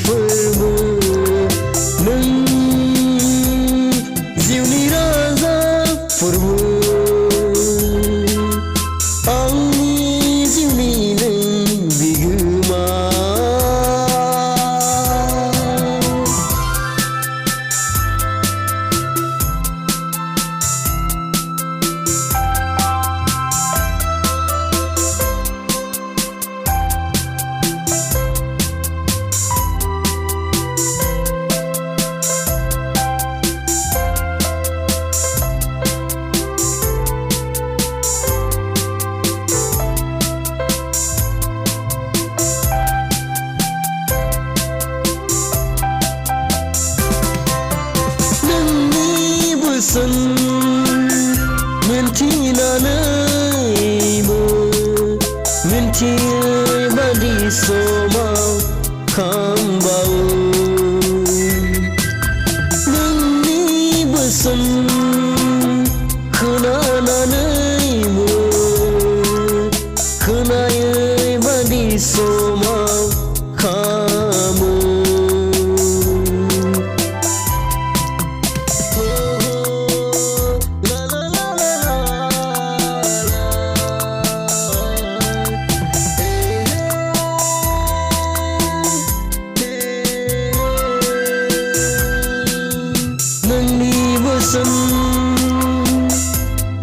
forever. Nwng jiuni raja fwrbw. Angni jiuni nwng biguma. Boson mintinanaibo mintir badi somau kambau. Nungni boson khenananaibo khenayai badi somau kamu. Boson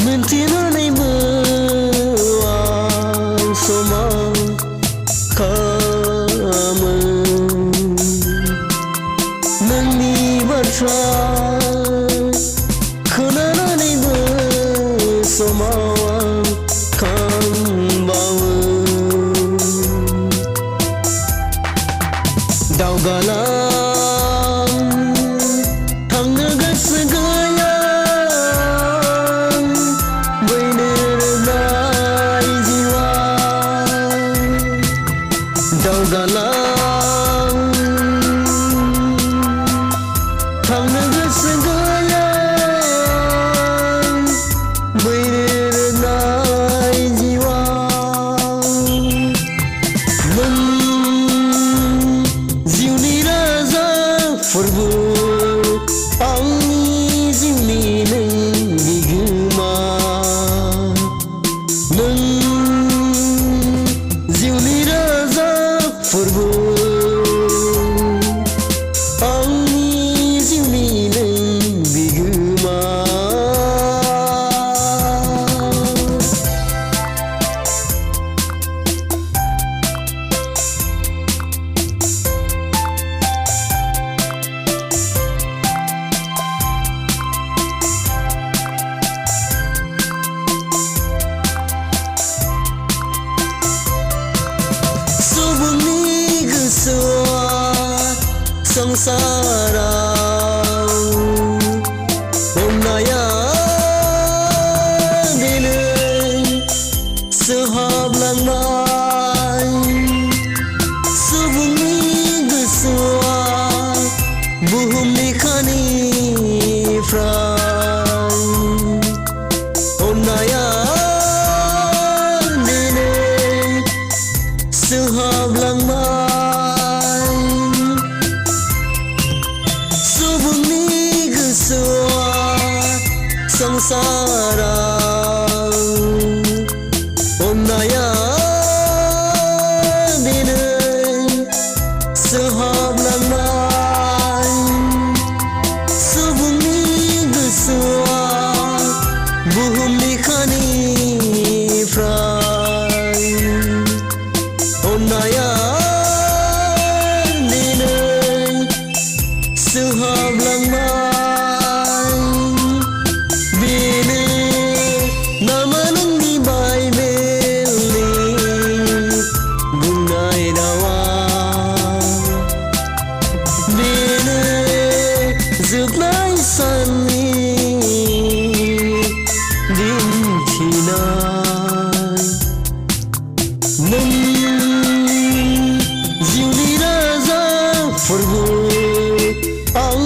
mintinanaibo ang somau kamu. Nungni batra khenananaibo somau ang kambau. Daugalang थांनो गोसो गैया बैनो रोंनाय जिउआ दावगालां थांनो गोसो गैया बैनो रोंनाय जिउआ नों जिउनि राजा फwrbw. Angni jiuni nwng biguma. Nwng jiuni raja fwrbw. Angni jiuni nwng biguma. Sengsaraw onnaya diनै sehablanबाय. Subungni gosoआ बुहुम बिखानिफ्राय onnaya diनै sehablanबाय. Sengsaraw onnaya diनै sehablanबाय. Subungni gosoआ बुहुम बिखानिफ्राय onnaya diनै sehablanबाय. Joबनाय साननि दिन्थिनाय नों जिउनि राजा फwrbw. आं